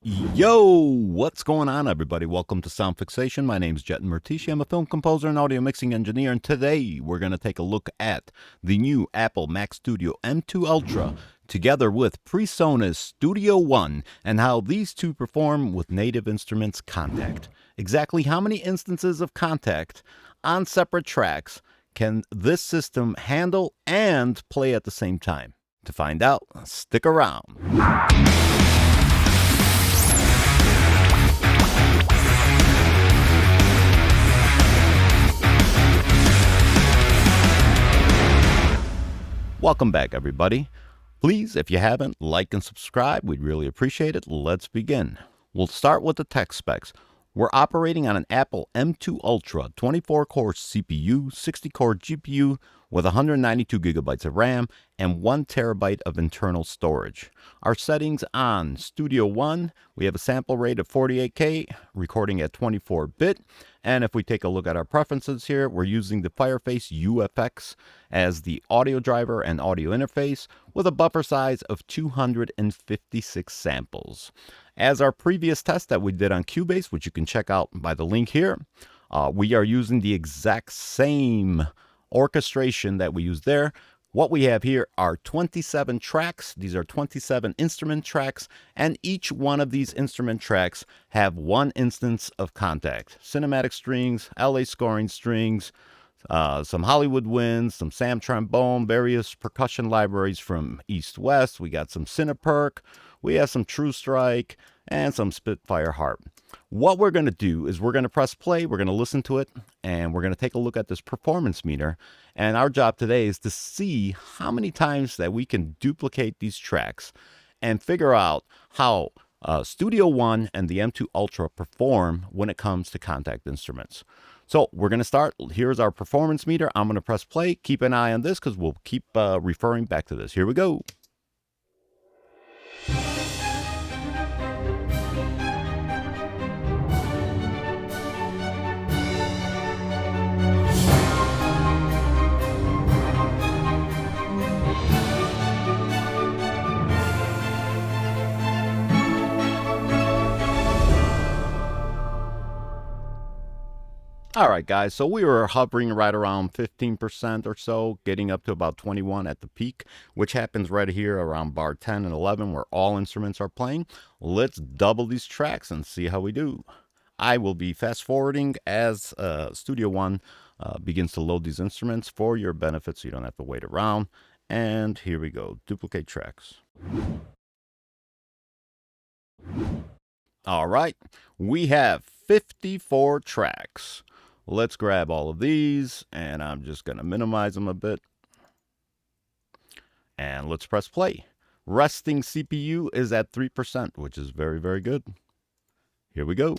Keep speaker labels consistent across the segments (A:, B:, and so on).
A: Yo, what's going on, everybody? Welcome to Sound Fixation. My name's Jetin Murtici. I'm a film composer and audio mixing engineer, and today we're going to take a look at the new Apple Mac Studio M2 Ultra together with Personus Studio One and how these two perform with Native Instruments Kontakt. Exactly how many instances of Kontakt on separate tracks can this system handle and play at the same time? To find out, stick around. Welcome back, everybody. Please, if you haven't, like and subscribe. We'd really appreciate it. Let's begin. We'll start with the tech specs. We're operating on an Apple M2 Ultra 24-core CPU, 60-core GPU with 192 gigabytes of RAM and 1 terabyte of internal storage. Our settings on Studio One, we have a sample rate of 48K, recording at 24-bit. And if we take a look at our preferences here, we're using the Fireface UFX as the audio driver and audio interface with a buffer size of 256 samples. As our previous test that we did on Cubase, which you can check out by the link here, we are using the exact same orchestration that we used there. What we have here are 27 tracks. These are 27 instrument tracks, and each one of these instrument tracks have one instance of Kontakt. Cinematic strings, LA scoring strings, some Hollywood winds, some Sam trombone, various percussion libraries from East West. We got some Cineperk, we have some True Strike, and some Spitfire harp. What we're going to do is we're going to press play, we're going to listen to it, and we're going to take a look at this performance meter. And our job today is to see how many times that we can duplicate these tracks and figure out how Studio One and the M2 Ultra perform when it comes to Kontakt instruments. So we're going to start. Here's our performance meter. I'm going to press play. Keep an eye on this because we'll keep referring back to this. Here we go. All right, guys, so we were hovering right around 15% or so, getting up to about 21 at the peak, which happens right here around bar 10 and 11 where all instruments are playing. Let's double these tracks and see how we do. I will be fast forwarding as Studio One begins to load these instruments for your benefit so you don't have to wait around. And here we go, duplicate tracks. All right, we have 54 tracks. Let's grab all of these, and I'm just going to minimize them a bit. And let's press play. Resting CPU is at 3%, which is very, very good. Here we go.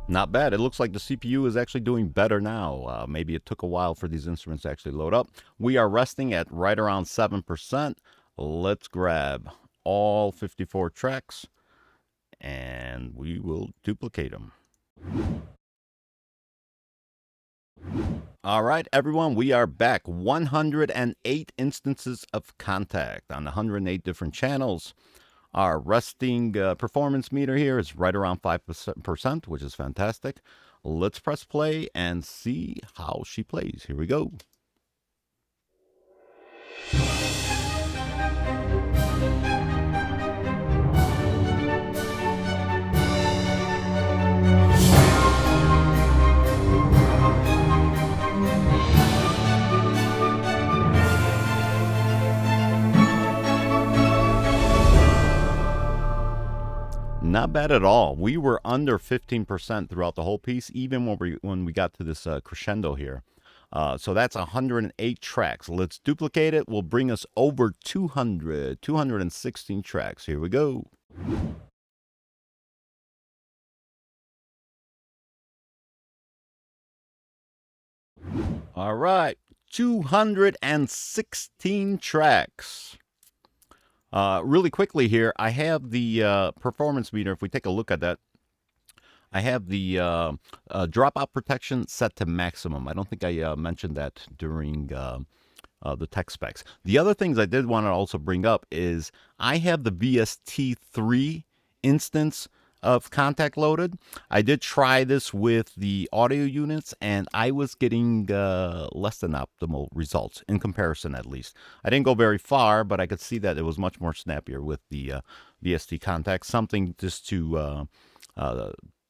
A: Not bad. It looks like the CPU is actually doing better now. Maybe it took a while for these instruments to actually load up. We are resting at right around 7%. Let's grab all 54 tracks and we will duplicate them. All right, everyone, we are back. 108 instances of Kontakt on 108 different channels. Our resting performance meter here is right around 5%, which is fantastic. Let's press play and see how she plays. Here we go. Not bad at all. We were under 15% throughout the whole piece, even when we got to this crescendo here. So that's 108 tracks. Let's duplicate it. Will bring us over 216 tracks. Here we go. All right. 216 tracks. Really quickly here, I have the performance meter. If we take a look at that, I have the dropout protection set to maximum. I don't think I mentioned that during the tech specs. The other things I did want to also bring up is I have the VST3 instance of Kontakt loaded. I did try this with the audio units, and I was getting less than optimal results in comparison, at least. I didn't go very far, but I could see that it was much more snappier with the VST Kontakt. Something just to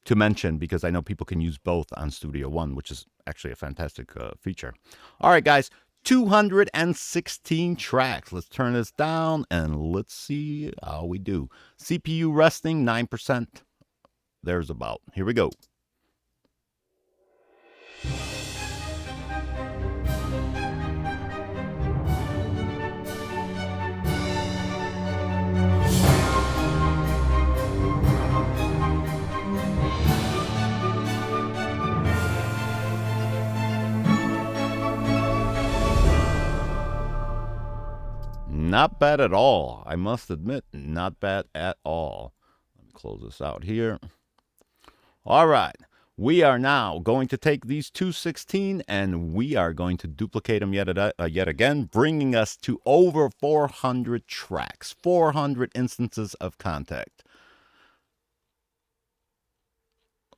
A: mention, because I know people can use both on Studio One, which is actually a fantastic feature. All right, guys, 216 tracks. Let's turn this down and let's see how we do. CPU resting 9%. There's about. Here we go. Not bad at all. I must admit, not bad at all. Let me close this out here. All right. We are now going to take these 216 and we are going to duplicate them yet again, bringing us to over 400 tracks, 400 instances of Kontakt.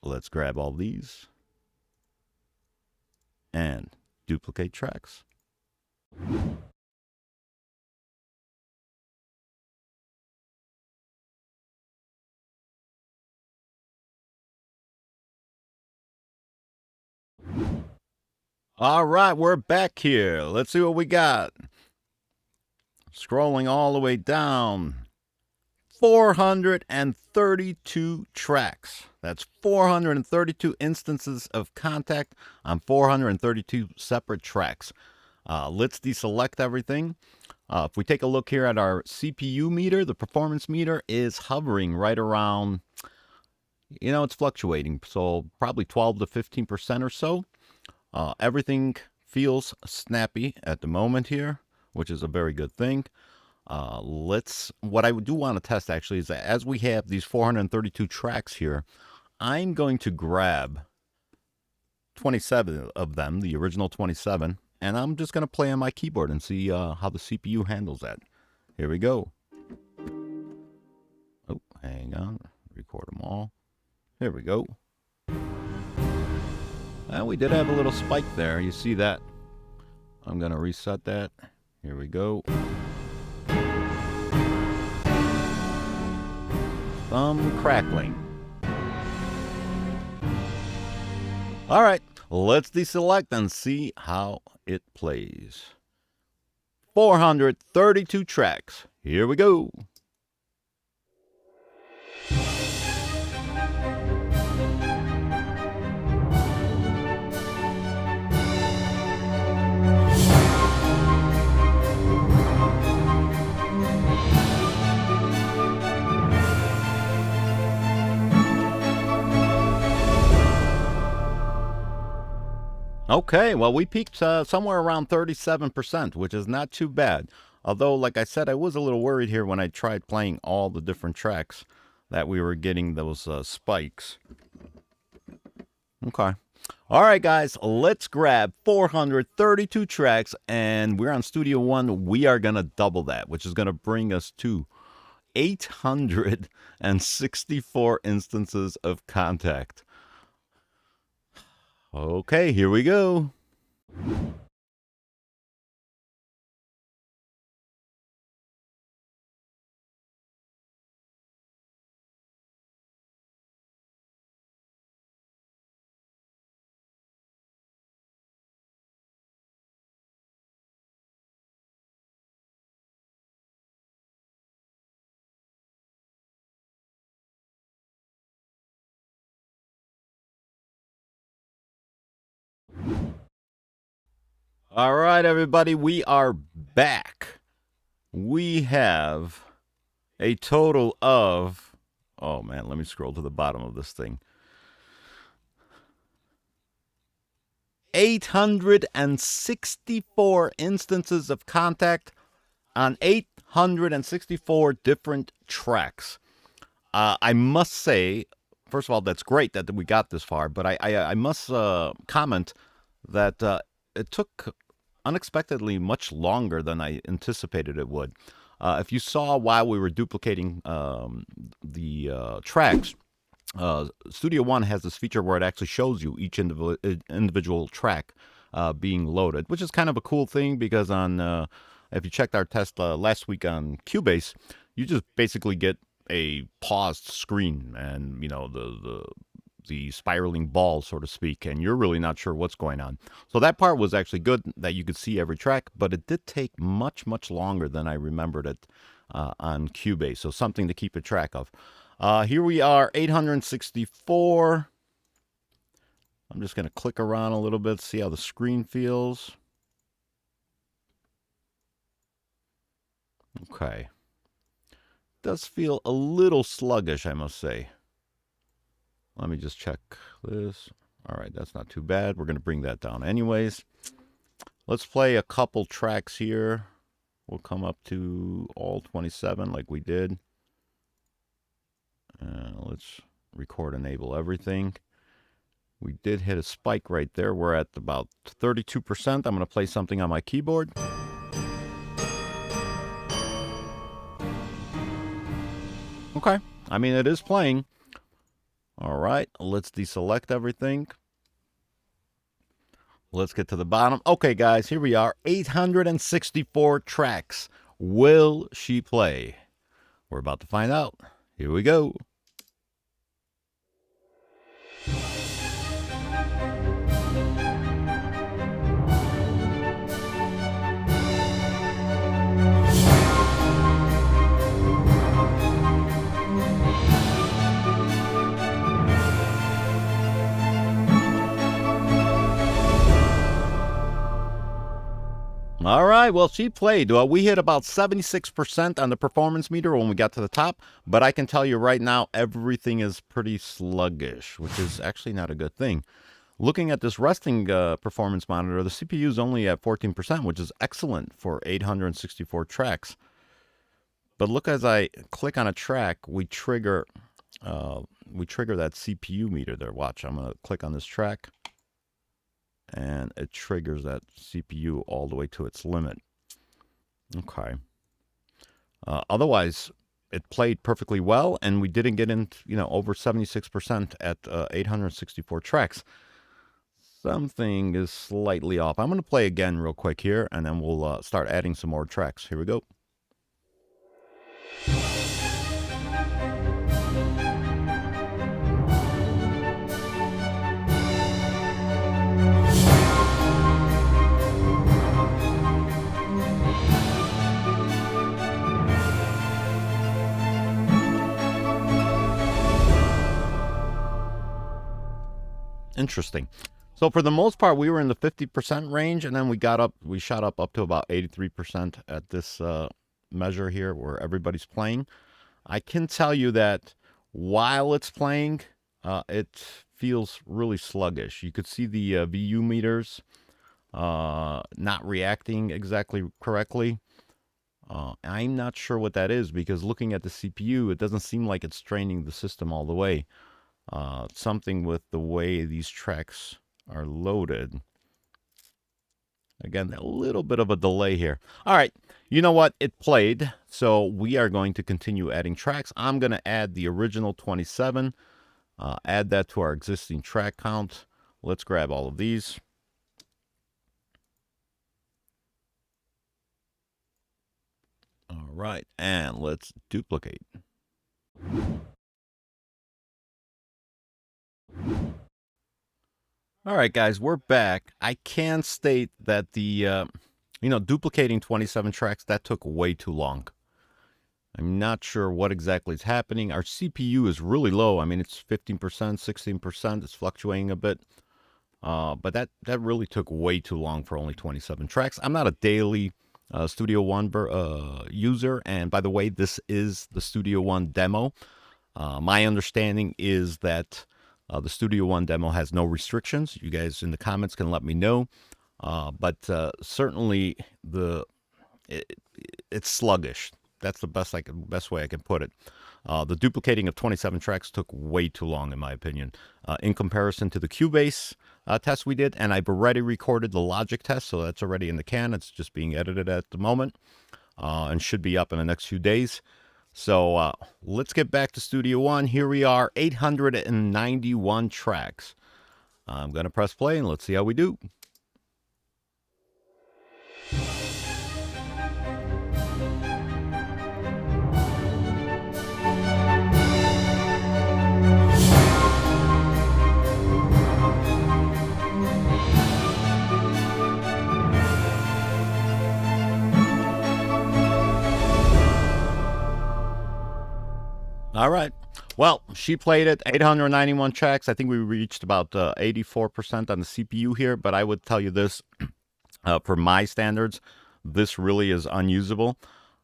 A: Let's grab all these and duplicate tracks. All right, we're back here. Let's see what we got. Scrolling all the way down. 432 tracks. That's 432 instances of Kontakt on 432 separate tracks. Let's deselect everything. If we take a look here at our CPU meter, the performance meter is hovering right around, it's fluctuating. So probably 12 to 15% or so. Everything feels snappy at the moment here, which is a very good thing. What I do want to test actually is that as we have these 432 tracks here, I'm going to grab 27 of them, the original 27, and I'm just going to play on my keyboard and see how the CPU handles that. Here we go. Oh, hang on. Record them all. Here we go. And we did have a little spike there. You see that? I'm going to reset that. Here we go. Some crackling. All right, let's deselect and see how it plays. 432 tracks. Here we go. Okay, well, we peaked somewhere around 37%, which is not too bad. Although, like I said, I was a little worried here when I tried playing all the different tracks that we were getting those spikes. Okay. All right, guys, let's grab 432 tracks, and we're on Studio One. We are going to double that, which is going to bring us to 864 instances of Kontakt. Okay, here we go. All right, everybody, we are back. We have a total of, oh man, let me scroll to the bottom of this thing. 864 instances of Kontakt on 864 different tracks. I must say, first of all, that's great that we got this far, but I must comment that it took unexpectedly much longer than I anticipated it would. If you saw while we were duplicating the tracks, Studio One has this feature where it actually shows you each individual track being loaded, which is kind of a cool thing because on if you checked our test last week on Cubase, you just basically get a paused screen and the spiraling ball, so to speak, and you're really not sure what's going on. So that part was actually good that you could see every track, but it did take much longer than I remembered it on Cubase. So something to keep a track of. Here we are, 864. I'm just going to click around a little bit, see how the screen feels. Okay. Does feel a little sluggish, I must say. Let me just check this. All right, that's not too bad. We're going to bring that down anyways. Let's play a couple tracks here. We'll come up to all 27 like we did. Let's record enable everything. We did hit a spike right there. We're at about 32%. I'm going to play something on my keyboard. Okay. I mean, it is playing. All right. Let's deselect everything. Let's get to the bottom. Okay, guys, here we are. 864 tracks. Will she play? We're about to find out. Here we go. All right, well, she played. We hit about 76% on the performance meter when we got to the top, but I can tell you right now, everything is pretty sluggish, which is actually not a good thing. Looking at this resting performance monitor, the CPU is only at 14%, which is excellent for 864 tracks. But look, as I click on a track, we trigger that CPU meter there. Watch, I'm going to click on this track, and it triggers that CPU all the way to its limit. Okay. Otherwise, it played perfectly well, and we didn't get in, over 76% at 864 tracks. Something is slightly off. I'm going to play again real quick here, and then we'll start adding some more tracks. Here we go. Interesting. So for the most part, we were in the 50% range, and then we shot up to about 83% at this measure here where everybody's playing. I can tell you that while it's playing, it feels really sluggish. You could see the VU meters not reacting exactly correctly. I'm not sure what that is, because looking at the CPU, it doesn't seem like it's training the system all the way. Something with the way these tracks are loaded. Again, a little bit of a delay here. All right, you know what? It played, so we are going to continue adding tracks. I'm going to add the original 27, add that to our existing track count. Let's grab all of these. All right, and let's duplicate. All right, guys, we're back. I can state that the, duplicating 27 tracks, that took way too long. I'm not sure what exactly is happening. Our CPU is really low. I mean, it's 15%, 16%. It's fluctuating a bit. But that really took way too long for only 27 tracks. I'm not a daily Studio One user. And by the way, this is the Studio One demo. My understanding is that The Studio One demo has no restrictions. You guys in the comments can let me know. But certainly it, it's sluggish. That's the best way I can put it. The duplicating of 27 tracks took way too long, in my opinion, in comparison to the Cubase test we did. And I've already recorded the Logic test, so that's already in the can. It's just being edited at the moment and should be up in the next few days. So let's get back to Studio One. Here we are, 891 tracks. I'm going to press play and let's see how we do. All right. Well, she played it, 891 tracks. I think we reached about 84% on the CPU here, but I would tell you this, for my standards, this really is unusable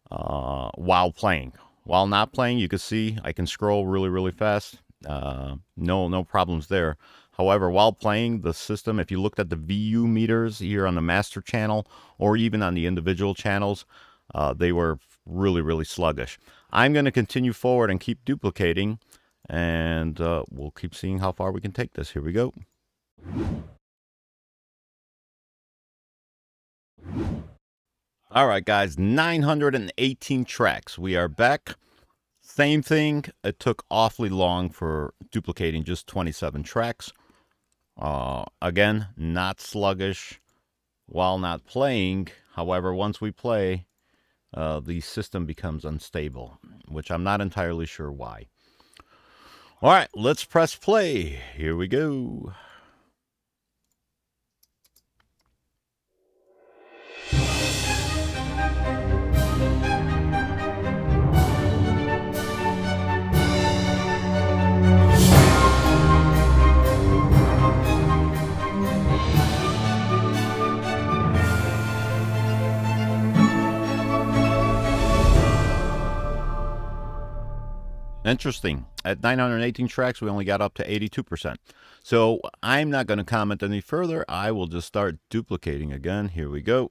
A: while playing. While not playing, you can see I can scroll really, really fast. No problems there. However, while playing the system, if you looked at the VU meters here on the master channel or even on the individual channels, they were really, really sluggish. I'm going to continue forward and keep duplicating, and we'll keep seeing how far we can take this. Here we go. All right, guys, 918 tracks. We are back. Same thing. It took awfully long for duplicating just 27 tracks. Again, not sluggish while not playing. However, once we play, the system becomes unstable, which I'm not entirely sure why. All right, let's press play. Here we go. Interesting. At 918 tracks, we only got up to 82%. So I'm not going to comment any further. I will just start duplicating again. Here we go.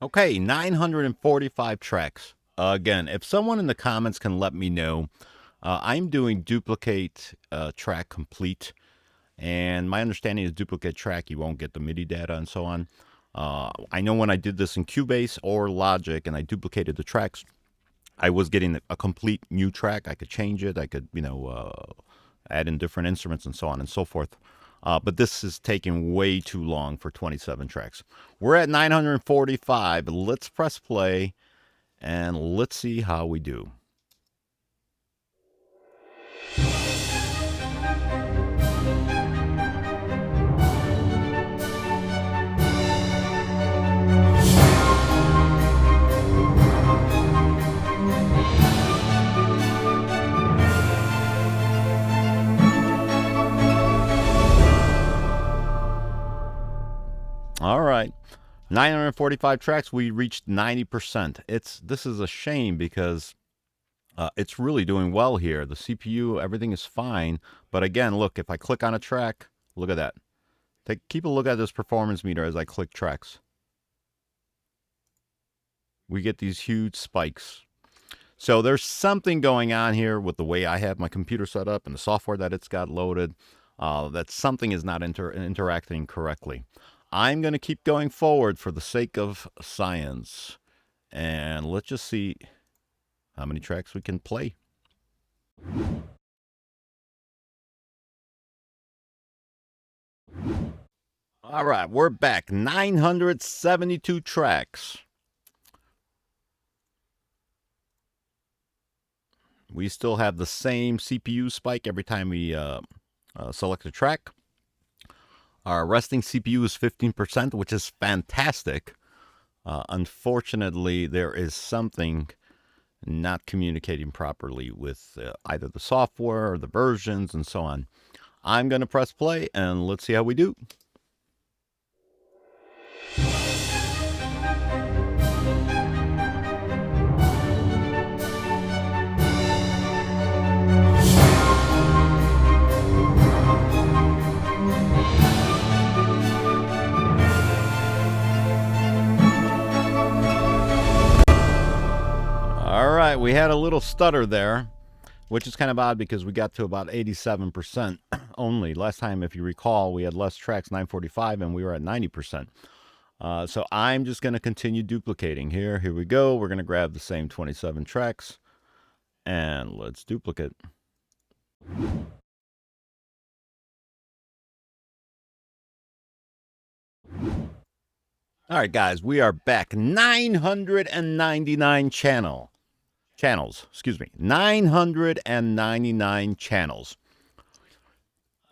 A: Okay, 945 tracks. Again, if someone in the comments can let me know, I'm doing duplicate track complete. And my understanding is duplicate track, you won't get the MIDI data and so on. I know when I did this in Cubase or Logic and I duplicated the tracks, I was getting a complete new track. I could change it. I could, add in different instruments and so on and so forth. But this is taking way too long for 27 tracks. We're at 945. Let's press play and let's see how we do. All right, 945 tracks. We reached 90%. This is a shame because it's really doing well here. The CPU, everything is fine. But again, look, if I click on a track, look at that. Keep a look at this performance meter as I click tracks. We get these huge spikes. So there's something going on here with the way I have my computer set up and the software that it's got loaded, that something is not interacting correctly. I'm going to keep going forward for the sake of science. And let's just see how many tracks we can play. All right, we're back. 972 tracks. We still have the same CPU spike every time we select a track. Our resting CPU is 15%, which is fantastic. Unfortunately, there is something not communicating properly with either the software or the versions and so on. I'm going to press play and let's see how we do. right, we had a little stutter there, which is kind of odd because we got to about 87% only. Last time, if you recall, we had less tracks, 945, and we were at 90%. So I'm just going to continue duplicating here. Here we go. We're going to grab the same 27 tracks, and let's duplicate. All right, guys, we are back. 999 channels. 999 channels.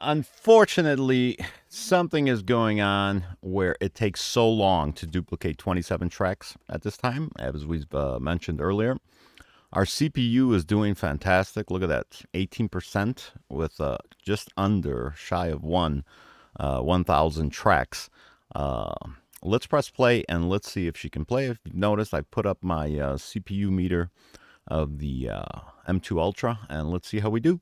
A: Unfortunately, something is going on where it takes so long to duplicate 27 tracks at this time, as we've mentioned earlier. Our CPU is doing fantastic. Look at that, 18% with just under shy of 1,000 tracks. Let's press play and let's see if she can play. If you've noticed, I put up my CPU meter of the M2 Ultra, and let's see how we do.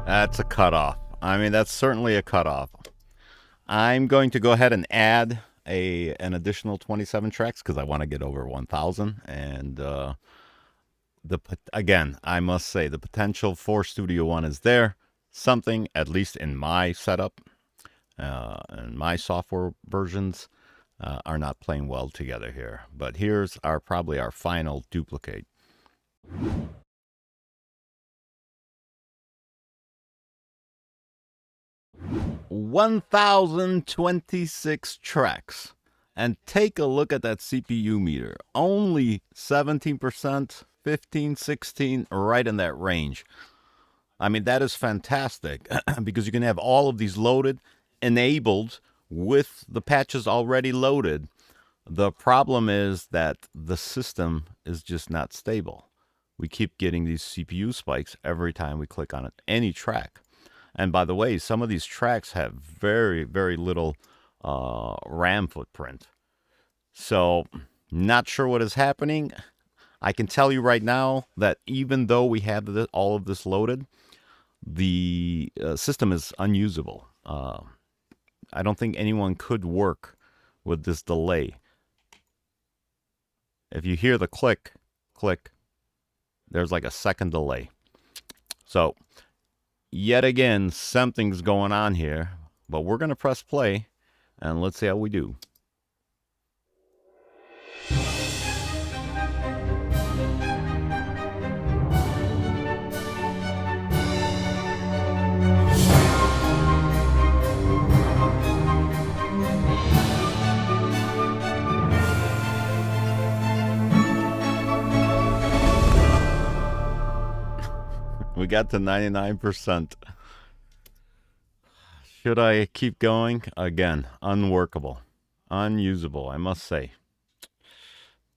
A: That's a cutoff. I mean, that's certainly a cutoff. I'm going to go ahead and add an additional 27 tracks because I want to get over 1,000. And again, I must say the potential for Studio One is there. Something, at least in my setup and my software versions, are not playing well together here. But here's probably our final duplicate. 1,026 tracks. And take a look at that CPU meter. Only 17%, 15, 16, right in that range. I mean, that is fantastic because you can have all of these loaded, enabled with the patches already loaded. The problem is that the system is just not stable. We keep getting these CPU spikes every time we click on any track. And by the way, some of these tracks have very, very little RAM footprint. So, not sure what is happening. I can tell you right now that even though we have all of this loaded, the system is unusable. I don't think anyone could work with this delay. If you hear the click, there's like a second delay. So, yet again, something's going on here, but we're going to press play and let's see how we do. We got to 99%. Should I keep going? Again, unworkable, unusable, I must say.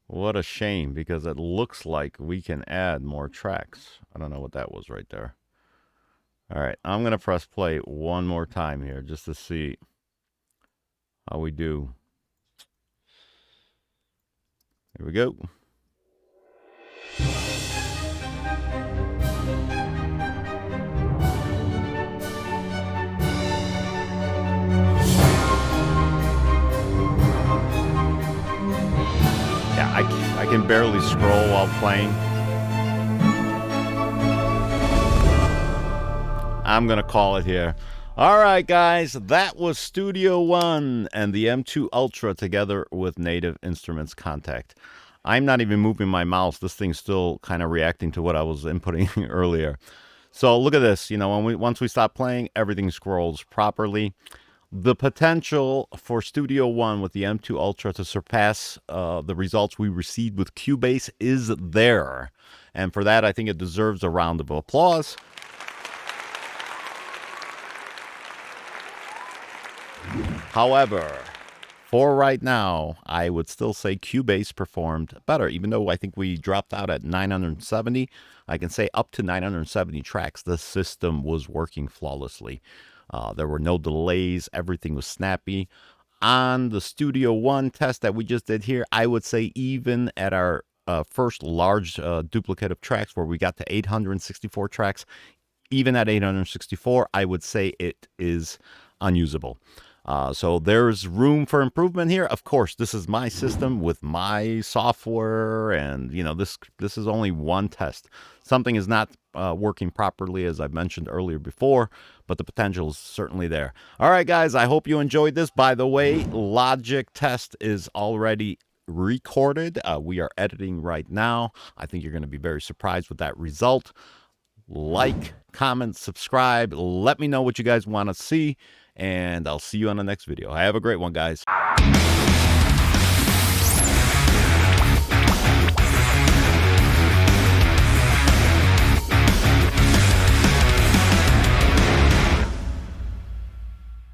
A: What a shame, because it looks like we can add more tracks. I don't know what that was right there. All right, I'm going to press play one more time here just to see how we do. Here we go. I can barely scroll while playing. I'm going to call it here. All right, guys, that was Studio One and the M2 Ultra together with Native Instruments Kontakt. I'm not even moving my mouse. This thing's still kind of reacting to what I was inputting earlier. So look at this. You know, once we stop playing, everything scrolls properly. The potential for Studio One with the M2 Ultra to surpass the results we received with Cubase is there. And for that, I think it deserves a round of applause. However, for right now, I would still say Cubase performed better. Even though I think we dropped out at 970, I can say up to 970 tracks, the system was working flawlessly. There were no delays. Everything was snappy. On the Studio One test that we just did here, I would say even at our first large duplicate of tracks where we got to 864 tracks, even at 864, I would say it is unusable. So there's room for improvement here. Of course, this is my system with my software, and this is only one test. Something is not working properly, as I mentioned earlier before, but the potential is certainly there. All right, guys, I hope you enjoyed this. By the way, Logic test is already recorded. We are editing right now. I think you're going to be very surprised with that result. Like, comment, subscribe. Let me know what you guys want to see, and I'll see you on the next video. Have a great one, guys.